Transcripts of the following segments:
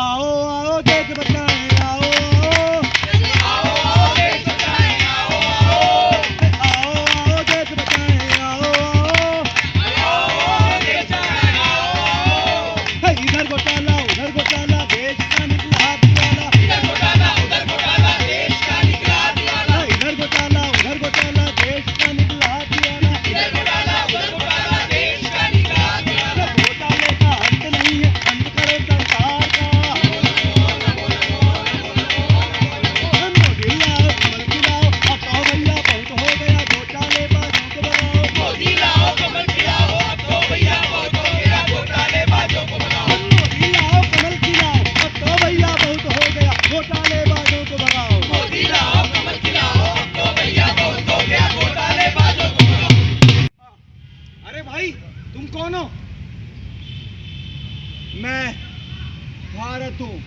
आओ आओ देश बचाएं, आओ आओ आओ आओ देश बचाएं, आओ आओ आओ आओ देश बचाएं, आओ आओ देश बचाएं, आओ इधर घोटाला देश का निकला हाथ वाला, इधर घोटाला उधर घोटाला देश का निकला दिवाला, इधर घोटाला देश का निकला हाथ वाला, इधर घोटाला उधर घोटाला देश का निकला दिवाला। घोटाले का अंत नहीं है, अंत करे सरकार का। मोदी लाओ कमल खिलाओ, अब तो भैया बहुत हो गया घोटालेबाजों को भगाओ। मोदी लाओ कमल खिलाओ, अब तो भैया बहुत हो गया घोटालेबाजों को भगाओ। मोदी लाओ कमल खिलाओ, अब तो भैया बहुत हो गया घोटालेबाजों को भगाओ। मोदी लाओ कमल खिलाओ, अब तो भैया बहुत हो गया घोटालेबाजों को भगाओ। अरे भाई तुम कौन हो? मैं भारत हूँ,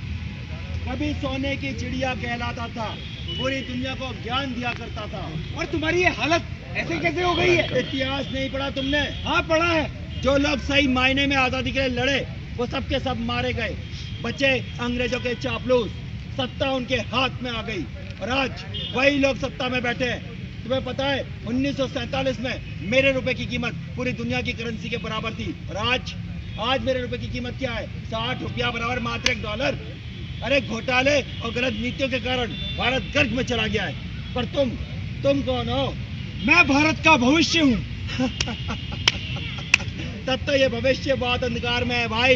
कभी सोने की चिड़िया कहलाता था, पूरी दुनिया को ज्ञान दिया करता था। और तुम्हारी ये हालत ऐसे कैसे हो गई है? इतिहास नहीं पढ़ा तुमने? हाँ पढ़ा है। जो लोग सही मायने में आजादी के लिए लड़े वो सब के सब मारे गए, बचे अंग्रेजों के चापलूस, सत्ता उनके हाथ में आ गई और आज वही लोग सत्ता में बैठे हैं। तुम्हें पता है 1947 में मेरे रुपए की कीमत पूरी दुनिया की करेंसी के बराबर थी और आज मेरे रुपए की कीमत क्या है? 60 रुपया बराबर मात्र $1। अरे घोटाले और गलत नीतियों के कारण भारत गर्क में चला गया है। पर तुम कौन हो? मैं भारत का भविष्य हूँ। तब तो ये भविष्य बहुत अंधकार में है भाई,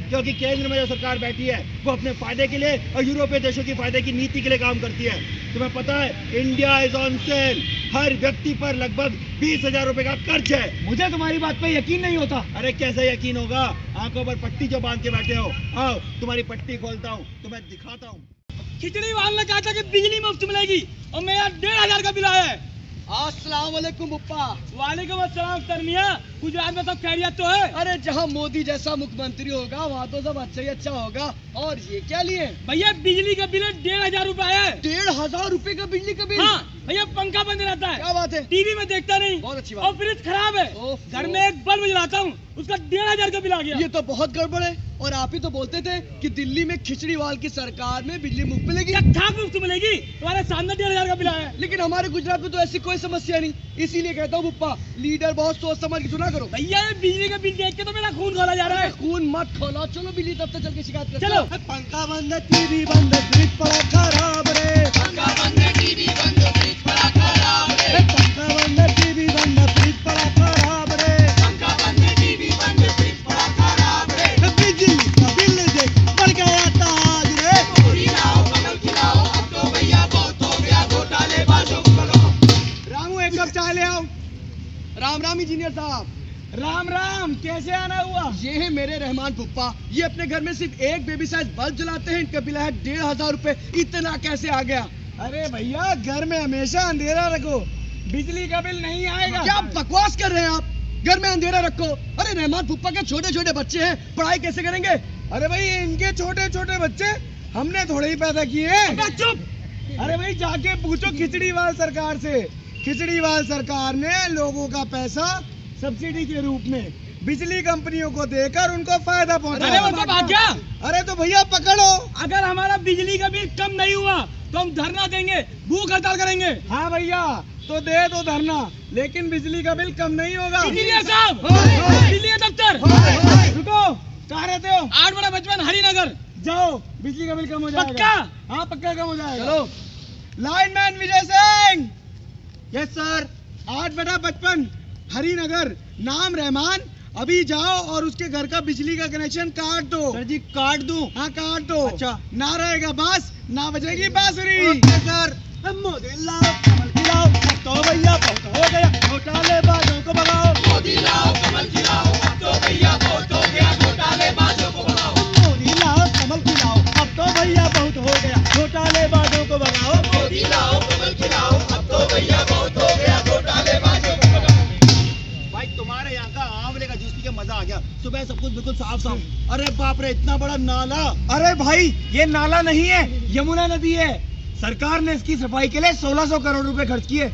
क्योंकि केंद्र में जो सरकार बैठी है वो अपने फायदे के लिए और यूरोपीय देशों की फायदे की नीति के लिए काम करती है। तुम्हें पता है इंडिया इज ऑन सेल, हर व्यक्ति पर लगभग 20,000 रुपए का कर्ज है। मुझे तुम्हारी बात पे यकीन नहीं होता। अरे कैसे यकीन होगा? आंखों पर पट्टी जो बांध के बैठे हो। आओ तुम्हारी पट्टी खोलता हूँ, तुम्हें दिखाता हूँ। खिचड़ी वाले ने कहा था कि बिजली मुफ्त मिलेगी और मेरा 1,500 का बिल आया है। अस्सलाम वालेकुम पप्पा। वालेकुम अस्सलाम सर मियां, गुजरात में सब खैरियत तो है? अरे जहाँ मोदी जैसा मुख्यमंत्री होगा वहाँ तो सब अच्छा ही अच्छा होगा। और ये क्या लिए? भैया बिजली का बिल 1,500 रुपए है। 1,500 रुपए का बिजली का बिल? हाँ भैया, पंखा बंद रहता है, क्या बात है? टीवी में देखता नहीं, बहुत अच्छी और बात। फ्रिज खराब है, ओफ, घर में एक बल्ब जलाता हूँ उसका 1,500 का बिल आ गया। ये तो बहुत गड़बड़ है। और आप ही तो बोलते थे कि दिल्ली में खिचड़ीवाल की सरकार में बिजली मुफ्त मिलेगी। क्या था मुफ्त मिलेगी? तुम्हारे सामने 1,500 का बिल आया है। लेकिन हमारे गुजरात में तो ऐसी कोई समस्या नहीं, इसीलिए कहता हूँ पप्पा, लीडर बहुत सोच समझ के सुना करो। भैया ये बिजली का बिल देख के तो मेरा खून खौला जा रहा है। खून मत खोलो, चलो बिजली दफ्तर चल के शिकायत करते चलो। हैं। पंखा बंद, टीवी बंद, फ्रिज पड़ा खराब रे। पंखा बंद टीवी बंद फ्रिज पड़ा खराब रे, पंखा बंद, टीवी बंद, फ्रिज पड़ा खराब रे। पंखा बंद टीवी बंद फ्रिज पड़ा खराब रे। बिजली का बिल देख बढ़ गया ताज रे। मोदी लाओ कमल खिलाओ, अब तो भैया बहुत हो गया घोटालेबाजों को भगाओ। रामू एक कप चाय ले आओ। राम राम इंजीनियर साहब। राम राम, कैसे आना हुआ? ये है मेरे रहमान पुप्पा, ये अपने घर में सिर्फ एक बेबी साइज बल्ब जलाते हैं, इनका बिल है 1,500 रुपए। इतना कैसे आ गया? अरे भैया घर में हमेशा अंधेरा रखो, बिजली का बिल नहीं आएगा। क्या बकवास कर रहे हैं आप? घर में अंधेरा रखो? अरे रहमान पुप्पा के छोटे छोटे बच्चे हैं, पढ़ाई कैसे करेंगे? अरे भाई इनके छोटे छोटे बच्चे हमने थोड़े ही पैदा किए हैं। अबे चुप। अरे भाई जाके पूछो खिचड़ीवाल सरकार से। खिचड़ीवाल सरकार ने लोगों का पैसा सब्सिडी के रूप में बिजली कंपनियों को देकर उनको फायदा अरे वो पहुंचाया। तो भाग गया। अरे तो भैया पकड़ो। अगर हमारा बिजली का बिल कम नहीं हुआ तो हम धरना देंगे, भूख हड़ताल करेंगे। हाँ भैया तो दे दो धरना, लेकिन बिजली का बिल कम नहीं होगा। इंजीनियर साहब, हाँ। दिल्ली का दफ्तर। रुको, कहाँ रहते हो? 8/55 हरिनगर। जाओ, बिजली का बिल कम हो जाएगा। पक्का? हाँ पक्का कम हो जाएगा। चलो। Lineman Vijay Singh. Yes sir. 8/55 Harinagar, नाम रहमान। अभी जाओ और उसके घर का बिजली का कनेक्शन काट दो। सर जी काट दूं? हाँ काट दो। अच्छा। ना रहेगा बांस, ना बजेगी बांसुरी। Okay sir. मोदी लाओ कमल खिलाओ, अब तो भैया बहुत हो गया घोटालेबाजों को भगाओ। मोदी लाओ कमल खिलाओ, अब तो भैया बहुत हो गया घोटालेबाजों को भगाओ। मोदी लाओ कमल खिलाओ, अब तो भैया बहुत हो गया घोटालेबाजों को भगाओ। मोदी लाओ कमल खिलाओ, अब तो भैया बहुत हो गया घोटालेबाजों को भगाओ। भाई तुम्हारे यहाँ का आंवले का जूस पी के मजा आ गया। सुबह सब कुछ बिल्कुल साफ साफ। अरे बाप रे, इतना बड़ा नाला। अरे भाई ये नाला नहीं है, यमुना नदी है। सरकार ने इसकी सफाई के लिए 1,600 करोड़ रुपए खर्च किए।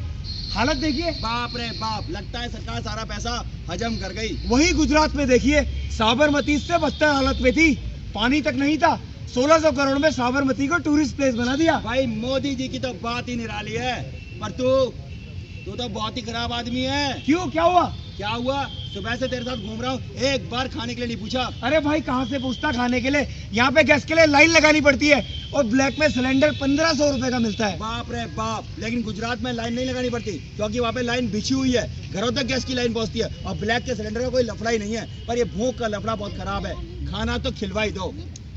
हालत देखिए। बाप रे बाप, लगता है सरकार सारा पैसा हजम कर गई। वही गुजरात में देखिए, साबरमती से बदतर हालत में थी, पानी तक नहीं था, 1600 करोड़ में साबरमती को टूरिस्ट प्लेस बना दिया। भाई मोदी जी की तो बात ही निराली है, पर तू तो बहुत ही खराब आदमी है। क्यों, क्या हुआ? क्या हुआ? सुबह से तेरे साथ घूम रहा हूँ, एक बार खाने के लिए नहीं पूछा। अरे भाई कहाँ से पूछता खाने के लिए, यहाँ पे गैस के लिए लाइन लगानी पड़ती है और ब्लैक में सिलेंडर 1500 रुपए का मिलता है। बाप रे बाप, लेकिन गुजरात में लाइन नहीं लगानी पड़ती क्योंकि वहाँ पे लाइन बिछी हुई है, घरों तक गैस की लाइन पहुँचती है और ब्लैक के सिलेंडर का कोई लफड़ा ही नहीं है। पर ये भूख का लफड़ा बहुत खराब है, खाना तो खिलवा ही दो।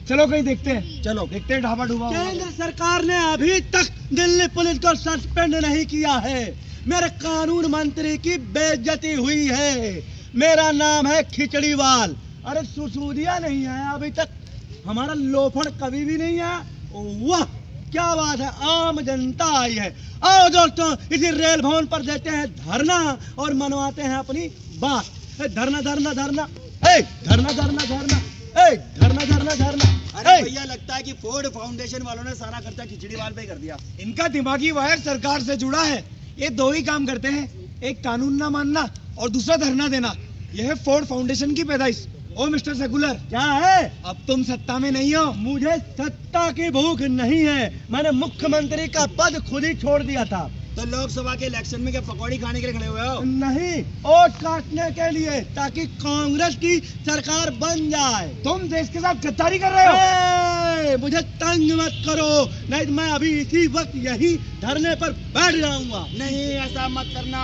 चलो कहीं देखते हैं, चलो देखते हैं ढाबा ढूबा। केंद्र सरकार ने अभी तक दिल्ली पुलिस को सस्पेंड नहीं किया है। मेरे कानून मंत्री की बेइज्जती हुई है। मेरा नाम है खिचड़ीवाल। अरे सुसूदिया नहीं है अभी तक, हमारा लोफड़ कभी भी नहीं है। वाह क्या बात है, आम जनता आई है। आओ दोस्तों, इसी रेल भवन पर देते हैं धरना और मनवाते हैं अपनी बात। धरना धरना धरना, धरना धरना धरना, धरना धरना धरना। अरे भैया लगता है कि फोर्ड फाउंडेशन वालों ने सारा खर्चा खिचड़ीवाल पे कर दिया। इनका दिमागी वायर सरकार से जुड़ा है। ये दो ही काम करते हैं, एक कानून ना मानना और दूसरा धरना देना। यह है फोर्ड फाउंडेशन की पैदाइश। ओ मिस्टर सेकुलर, क्या है? अब तुम सत्ता में नहीं हो। मुझे सत्ता की भूख नहीं है, मैंने मुख्यमंत्री का पद खुद ही छोड़ दिया था। तो लोकसभा के इलेक्शन में क्या पकौड़ी खाने के लिए खड़े हुए हो? नहीं, वोट काटने के लिए, ताकि कांग्रेस की सरकार बन जाए। तुम देश के साथ गद्दारी कर रहे हो। मुझे तंग मत करो, नहीं तो मैं अभी इसी वक्त यही धरने पर बैठ जाऊंगा। नहीं ऐसा मत करना,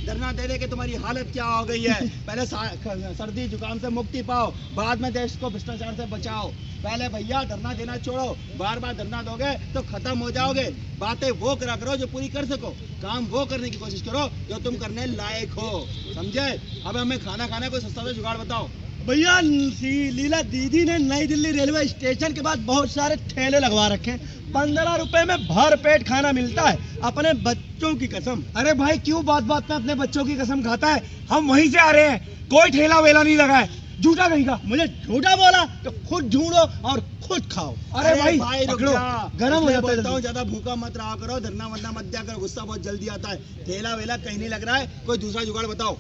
धरना दे दे के तुम्हारी हालत क्या हो गई है। पहले सर्दी जुकाम से मुक्ति पाओ, बाद में देश को भ्रष्टाचार से बचाओ। पहले भैया धरना देना छोड़ो, बार बार धरना दोगे तो खत्म हो जाओगे। बातें वो करा करो जो पूरी कर सको, काम वो करने की कोशिश करो जो तुम करने लायक हो, समझे? अब हमें खाना खाना कोई सस्ता सा जुगाड़ बताओ। भैया लीला दीदी ने नई दिल्ली रेलवे स्टेशन के बाद बहुत सारे ठेले लगवा रखे हैं। 15 रुपए में भर पेट खाना मिलता है, अपने बच्चों की कसम। अरे भाई क्यों बात बात में अपने बच्चों की कसम खाता है? हम वहीं से आ रहे हैं, कोई ठेला वेला नहीं लगा है। झूठा कहीं का। मुझे झूठा बोला तो खुद ढूंढो और खुद खाओ। अरे भाई पकड़ो, गरम हो जाता है। ज्यादा भूखा मत रहा करो, धरना वरना मत दिया करो, गुस्सा बहुत जल्दी आता है। ठेला वेला कहीं नहीं लग रहा है, कोई दूसरा जुगाड़ बताओ।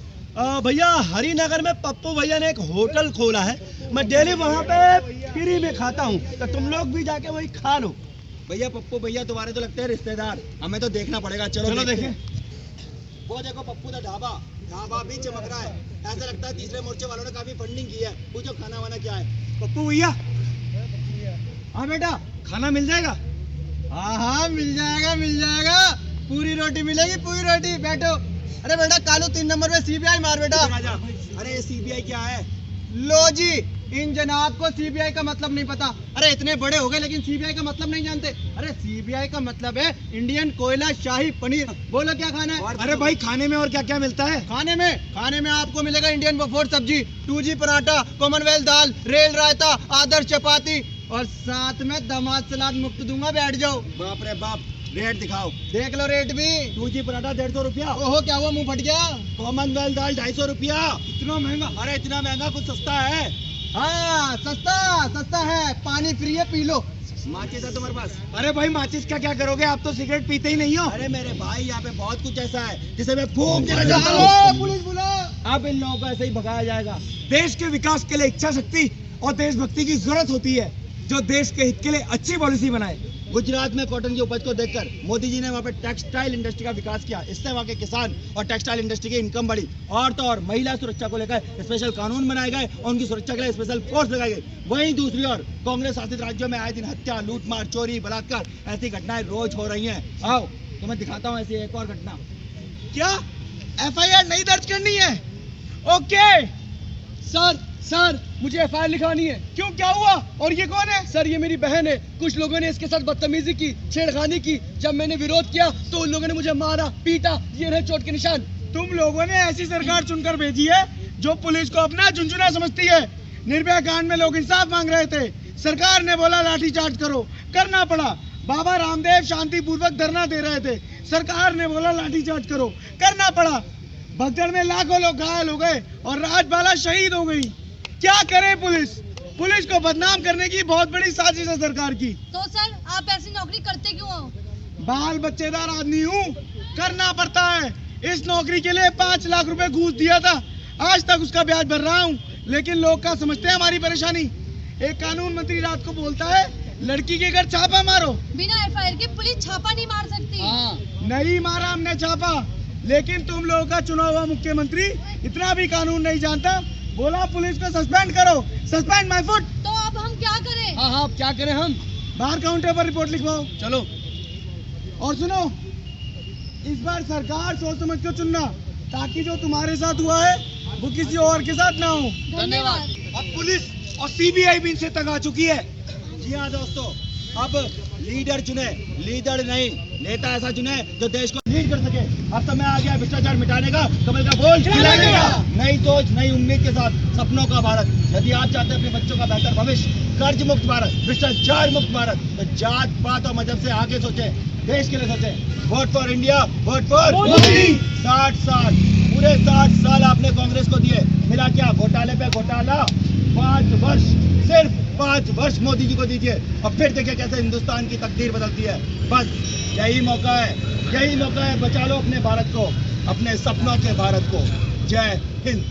भैया हरिनगर में पप्पू भैया ने एक होटल खोला है, मैं डेली वहाँ पे फ्री में खाता हूँ, तो तुम लोग भी जाके वही खा लो। भैया पप्पू भैया तुम्हारे तो लगते हैं रिश्तेदार, हमें तो देखना पड़ेगा। चलो देखें। वो देखो पप्पू का ढाबा, ढाबा भी चमक रहा है। ऐसा लगता है तीसरे मोर्चे वालों ने काफी फंडिंग की है। पूछो खाना वाना क्या है? पप्पू भैया। हाँ बेटा, खाना मिल जाएगा? हाँ मिल जाएगा, मिल जाएगा। पूरी रोटी मिलेगी, पूरी रोटी। बैठो। अरे बेटा कालू 3 नंबर में सीबीआई मार बेटा। अरे सीबीआई क्या है? लो जी, इन जनाब को सीबीआई का मतलब नहीं पता। अरे इतने बड़े हो गए लेकिन सीबीआई का मतलब नहीं जानते। अरे सीबीआई का मतलब है इंडियन कोयला शाही पनीर। बोलो क्या खाना है? अरे भाई खाने में और क्या क्या मिलता है? खाने में आपको मिलेगा इंडियन बफोर सब्जी, 2G पराठा, कॉमनवेल्थ दाल, रेल रायता, आदर्श चपाती और साथ में दामाद सलाद मुफ्त दूंगा, बैठ जाओ। बाप रे बाप, रेट दिखाओ। देख लो रेट भी। 2G पराठा 150 रुपया। ओहो क्या हुआ, मुंह फट गया? कॉमनवेल्थ दाल 250 रुपया। इतना महंगा? अरे इतना महंगा, कुछ सस्ता है? हाँ सस्ता है, पानी फ्री है, पी लो। माचिस है तुम्हारे पास? अरे भाई माचिस का क्या करोगे, आप तो सिगरेट पीते ही नहीं हो। अरे मेरे भाई यहाँ पे बहुत कुछ ऐसा है जिसे मैं फूंक के रख दूं। पुलिस बुला। अब इन लोगों को ऐसे ही भगाया जाएगा। देश के विकास के लिए इच्छा शक्ति और देशभक्ति की जरूरत होती है, जो देश के हित के लिए अच्छी पॉलिसी बनाए। गुजरात में कॉटन की उपज को देखकर मोदी जी ने वहाँ पे टेक्सटाइल इंडस्ट्री का विकास किया, इससे वहाँ के किसान और टेक्सटाइल इंडस्ट्री की इनकम बढ़ी। और तो और महिला सुरक्षा को लेकर स्पेशल कानून बनाए गए और उनकी सुरक्षा के लिए स्पेशल फोर्स लगाई गई। वहीं दूसरी ओर कांग्रेस शासित राज्यों में आए दिन हत्या, लूटमार, चोरी, बलात्कार ऐसी घटनाएं रोज हो रही हैं। आओ तुम्हें दिखाता हूँ ऐसी एक और घटना। क्या FIR नहीं दर्ज करनी है? ओके सर मुझे FIR लिखानी है। क्यों, क्या हुआ? और ये कौन है? सर ये मेरी बहन है। कुछ लोगों ने इसके साथ बदतमीजी की, छेड़खानी की। जब मैंने विरोध किया तो उन लोगों ने मुझे मारा, पीटा। ये रहे चोट के निशान। तुम लोगों ने ऐसी सरकार चुनकर भेजी है जो पुलिस को अपना झुनझुना समझती है। निर्भया कांड में लोग इंसाफ मांग रहे थे, सरकार ने बोला लाठीचार्ज करो, करना पड़ा। बाबा रामदेव शांतिपूर्वक धरना दे रहे थे, सरकार ने बोला लाठीचार्ज करो, करना पड़ा। भगदड़ में लाखों लोग घायल हो गए और राजबाला शहीद हो गई। क्या करे पुलिस को बदनाम करने की बहुत बड़ी साजिश है सरकार की। तो सर आप ऐसी नौकरी करते क्यों हो? बाल बच्चेदार आदमी हूँ, करना पड़ता है। इस नौकरी के लिए 5 लाख रुपए घूस दिया था, आज तक उसका ब्याज भर रहा हूँ, लेकिन लोग क्या समझते हैं हमारी परेशानी। एक कानून मंत्री रात को बोलता है लड़की के घर छापा मारो। बिना एफआईआर के पुलिस छापा नहीं मार सकती। नहीं मारा हमने छापा, लेकिन तुम लोगों का चुना हुआ मुख्यमंत्री इतना भी कानून नहीं जानता, बोला पुलिस को सस्पेंड करो, सस्पेंड माय फुट। तो अब हम क्या करें? हाँ क्या करें हम? बाहर काउंटर पर रिपोर्ट लिखवाओ। चलो। और सुनो, इस बार सरकार सोच समझ कर चुनना, ताकि जो तुम्हारे साथ हुआ है वो किसी और के साथ ना हो। धन्यवाद। अब पुलिस और सीबीआई भी इनसे तंग आ चुकी है। जी हाँ दोस्तों, अब लीडर चुने, लीडर नहीं नेता ऐसा चुने जो देश को लीड कर सके। अब समय आ गया भ्रष्टाचार मिटाने का, कमल का बोल खिलाने का। नई सोच नई उम्मीद के साथ सपनों का भारत। यदि आप चाहते हैं अपने बच्चों का बेहतर भविष्य, कर्ज मुक्त भारत, भ्रष्टाचार मुक्त भारत, तो जात पात और मजहब से आगे सोचे, देश के लिए सोचे। Vote for India, vote for Modi. 60 साल, पूरे 60 साल आपने कांग्रेस को दिए, मिला क्या? घोटाले पे घोटाला। 5 वर्ष, सिर्फ 5 वर्ष मोदी जी को दीजिए, और फिर देखिए कैसे हिंदुस्तान की तकदीर बदलती है। बस यही मौका है, यही मौका है। बचा लो अपने भारत को, अपने सपनों के भारत को। जय हिंद।